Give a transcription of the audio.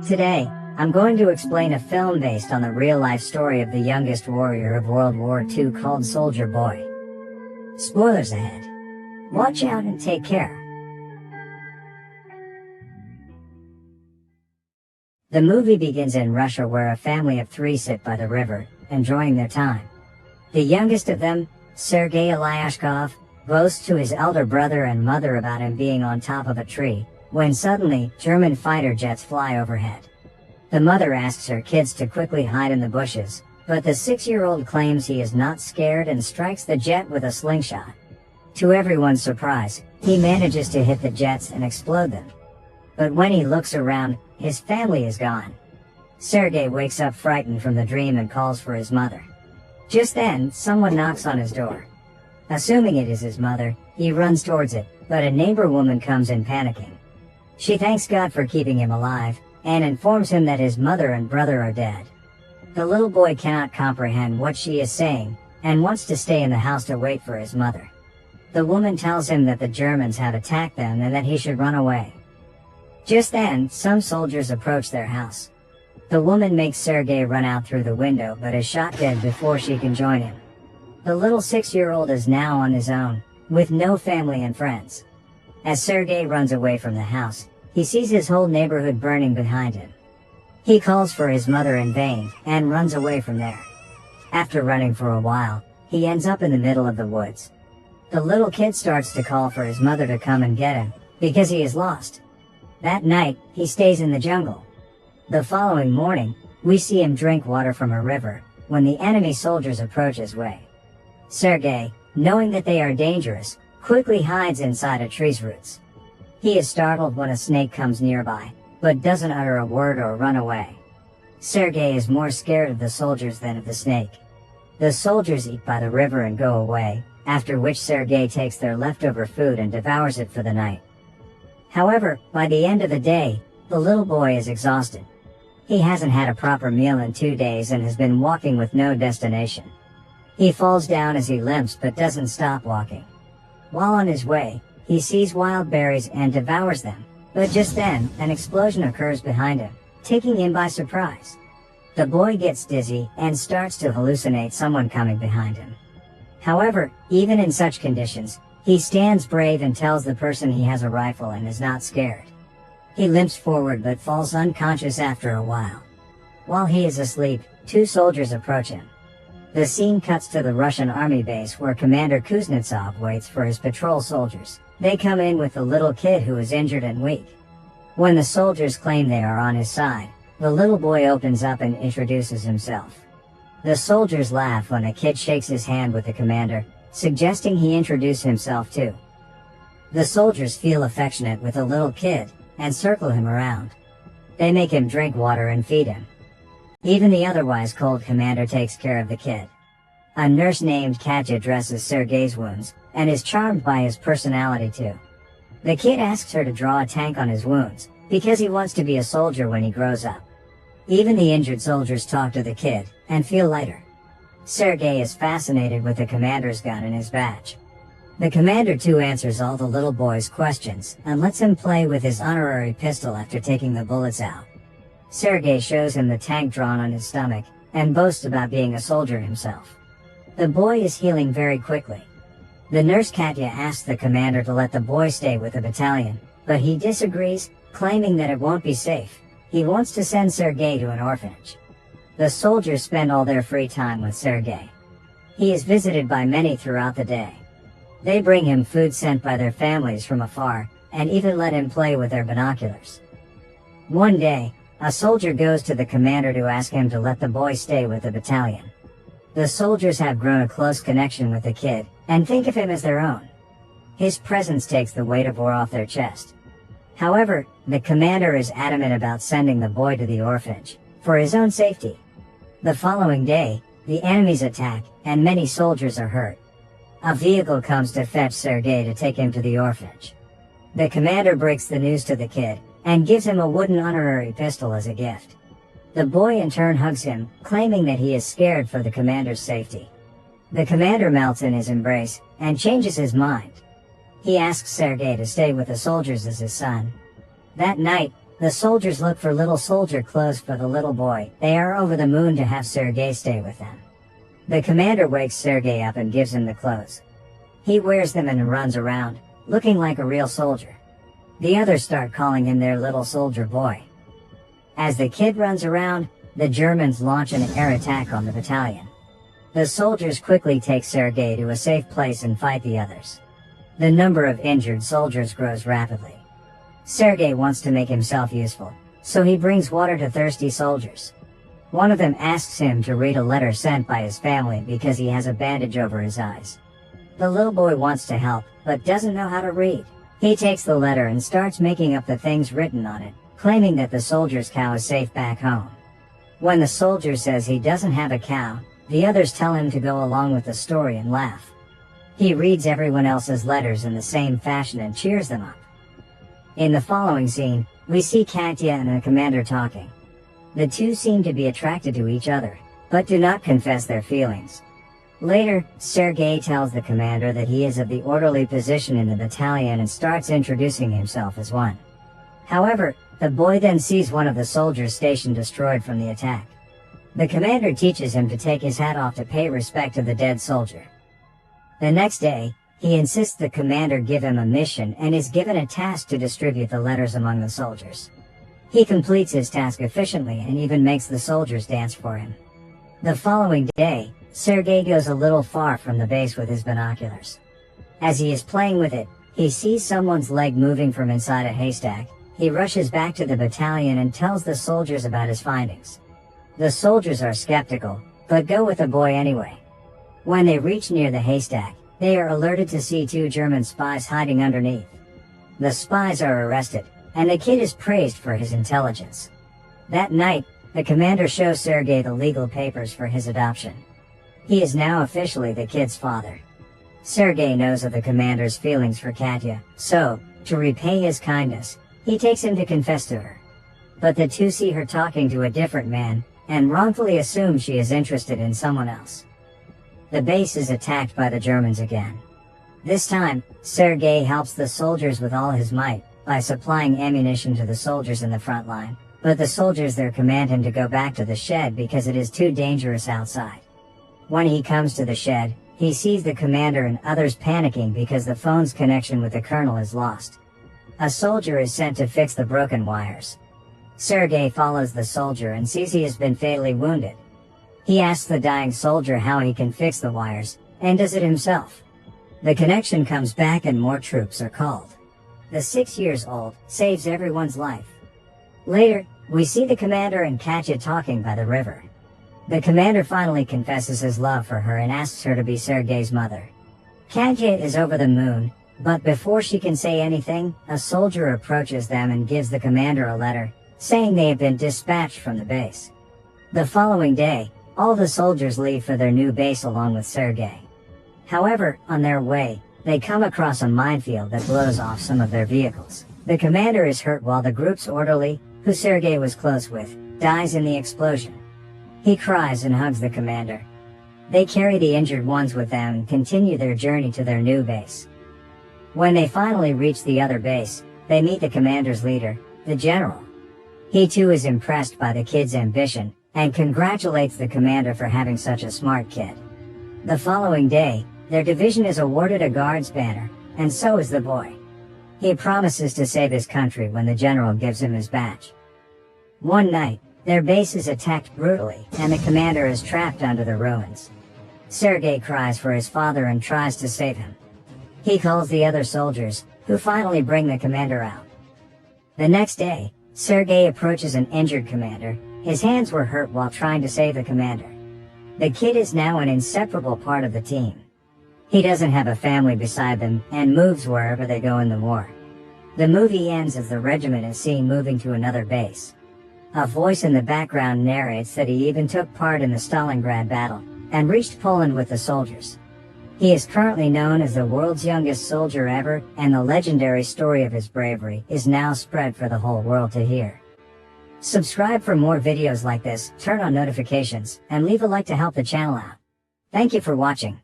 Today, I'm going to explain a film based on the real-life story of the youngest warrior of World War II called Soldier Boy. Spoilers ahead. Watch out and take care. The movie begins in Russia, where a family of three sit by the river, enjoying their time. The youngest of them, Sergei Aleshkov, boasts to his elder brother and mother about him being on top of a tree, when suddenly, German fighter jets fly overhead. The mother asks her kids to quickly hide in the bushes, but the 6-year-old claims he is not scared and strikes the jet with a slingshot. To everyone's surprise, he manages to hit the jets and explode them. But when he looks around, his family is gone. Sergei wakes up frightened from the dream and calls for his mother. Just then, someone knocks on his door. Assuming it is his mother, he runs towards it, but a neighbor woman comes in panicking. She thanks God for keeping him alive, and informs him that his mother and brother are dead. The little boy cannot comprehend what she is saying, and wants to stay in the house to wait for his mother. The woman tells him that the Germans have attacked them and that he should run away. Just then, some soldiers approach their house. The woman makes Sergei run out through the window, but is shot dead before she can join him. The little 6-year-old is now on his own, with no family and friends. As Sergei runs away from the house, he sees his whole neighborhood burning behind him. He calls for his mother in vain, and runs away from there. After running for a while, he ends up in the middle of the woods. The little kid starts to call for his mother to come and get him, because he is lost. That night, he stays in the jungle. The following morning, we see him drink water from a river, when the enemy soldiers approach his way. Sergei, knowing that they are dangerous, quickly hides inside a tree's roots. He is startled when a snake comes nearby, but doesn't utter a word or run away. Sergei is more scared of the soldiers than of the snake. The soldiers eat by the river and go away, after which Sergei takes their leftover food and devours it for the night. However, by the end of the day, the little boy is exhausted. He hasn't had a proper meal in 2 days and has been walking with no destination. He falls down as he limps but doesn't stop walking. While on his way, he sees wild berries and devours them, but just then, an explosion occurs behind him, taking him by surprise. The boy gets dizzy and starts to hallucinate someone coming behind him. However, even in such conditions, he stands brave and tells the person he has a rifle and is not scared. He limps forward but falls unconscious after a while. While he is asleep, 2 soldiers approach him. The scene cuts to the Russian army base where Commander Kuznetsov waits for his patrol soldiers. They come in with the little kid who is injured and weak. When the soldiers claim they are on his side, the little boy opens up and introduces himself. The soldiers laugh when a kid shakes his hand with the commander, suggesting he introduce himself too. The soldiers feel affectionate with the little kid, and circle him around. They make him drink water and feed him. Even the otherwise cold commander takes care of the kid. A nurse named Katya dresses Sergei's wounds, and is charmed by his personality too. The kid asks her to draw a tank on his wounds, because he wants to be a soldier when he grows up. Even the injured soldiers talk to the kid, and feel lighter. Sergei is fascinated with the commander's gun and his badge. The commander too answers all the little boy's questions, and lets him play with his honorary pistol after taking the bullets out. Sergei shows him the tank drawn on his stomach, and boasts about being a soldier himself. The boy is healing very quickly. The nurse Katya asks the commander to let the boy stay with the battalion, but he disagrees, claiming that it won't be safe. He wants to send Sergei to an orphanage. The soldiers spend all their free time with Sergei. He is visited by many throughout the day. They bring him food sent by their families from afar, and even let him play with their binoculars. One day, a soldier goes to the commander to ask him to let the boy stay with the battalion. The soldiers have grown a close connection with the kid, and think of him as their own. His presence takes the weight of war off their chest. However, the commander is adamant about sending the boy to the orphanage, for his own safety. The following day, the enemies attack, and many soldiers are hurt. A vehicle comes to fetch Sergei to take him to the orphanage. The commander breaks the news to the kid, and gives him a wooden honorary pistol as a gift. The boy in turn hugs him, claiming that he is scared for the commander's safety. The commander melts in his embrace, and changes his mind. He asks Sergei to stay with the soldiers as his son. That night, The soldiers look for little soldier clothes for the little boy. They are over the moon to have Sergei stay with them. The commander wakes Sergei up and gives him the clothes. He wears them and runs around, looking like a real soldier. The others start calling him their little soldier boy. As the kid runs around, the Germans launch an air attack on the battalion. The soldiers quickly take Sergei to a safe place and fight the others. The number of injured soldiers grows rapidly. Sergei wants to make himself useful, so he brings water to thirsty soldiers. One of them asks him to read a letter sent by his family because he has a bandage over his eyes. The little boy wants to help, but doesn't know how to read. He takes the letter and starts making up the things written on it, claiming that the soldier's cow is safe back home. When the soldier says he doesn't have a cow, the others tell him to go along with the story and laugh. He reads everyone else's letters in the same fashion and cheers them up. In the following scene, we see Katya and the commander talking. The two seem to be attracted to each other, but do not confess their feelings. Later, Sergei tells the commander that he is of the orderly position in the battalion and starts introducing himself as one. However, the boy then sees one of the soldiers' station destroyed from the attack. The commander teaches him to take his hat off to pay respect to the dead soldier. The next day, he insists the commander give him a mission and is given a task to distribute the letters among the soldiers. He completes his task efficiently and even makes the soldiers dance for him. The following day, Sergei goes a little far from the base with his binoculars. As he is playing with it, he sees someone's leg moving from inside a haystack. He rushes back to the battalion and tells the soldiers about his findings. The soldiers are skeptical, but go with the boy anyway. When they reach near the haystack, they are alerted to see two German spies hiding underneath. The spies are arrested, and the kid is praised for his intelligence. That night, the commander shows Sergei the legal papers for his adoption. He is now officially the kid's father. Sergei knows of the commander's feelings for Katya, so, to repay his kindness, he takes him to confess to her. But the two see her talking to a different man, and wrongfully assume she is interested in someone else. The base is attacked by the Germans again. This time, Sergei helps the soldiers with all his might, by supplying ammunition to the soldiers in the front line, but the soldiers there command him to go back to the shed because it is too dangerous outside. When he comes to the shed, he sees the commander and others panicking because the phone's connection with the colonel is lost. A soldier is sent to fix the broken wires. Sergei follows the soldier and sees he has been fatally wounded. He asks the dying soldier how he can fix the wires, and does it himself. The connection comes back and more troops are called. The 6-year-old saves everyone's life. Later, we see the commander and Katya talking by the river. The commander finally confesses his love for her and asks her to be Sergei's mother. Katya is over the moon, but before she can say anything, a soldier approaches them and gives the commander a letter, saying they have been dispatched from the base. The following day, all the soldiers leave for their new base along with Sergei. However, on their way, they come across a minefield that blows off some of their vehicles. The commander is hurt while the group's orderly, who Sergei was close with, dies in the explosion. He cries and hugs the commander. They carry the injured ones with them and continue their journey to their new base. When they finally reach the other base, they meet the commander's leader, the general. He too is impressed by the kid's ambition, and congratulates the commander for having such a smart kid. The following day, their division is awarded a guards banner, and so is the boy. He promises to save his country when the general gives him his badge. One night, their base is attacked brutally, and the commander is trapped under the ruins. Sergei cries for his father and tries to save him. He calls the other soldiers, who finally bring the commander out. The next day, Sergei approaches an injured commander. His hands were hurt while trying to save the commander. The kid is now an inseparable part of the team. He doesn't have a family beside them, and moves wherever they go in the war. The movie ends as the regiment is seen moving to another base. A voice in the background narrates that he even took part in the Stalingrad battle, and reached Poland with the soldiers. He is currently known as the world's youngest soldier ever, and the legendary story of his bravery is now spread for the whole world to hear. Subscribe for more videos like this, turn on notifications, and leave a like to help the channel out. Thank you for watching.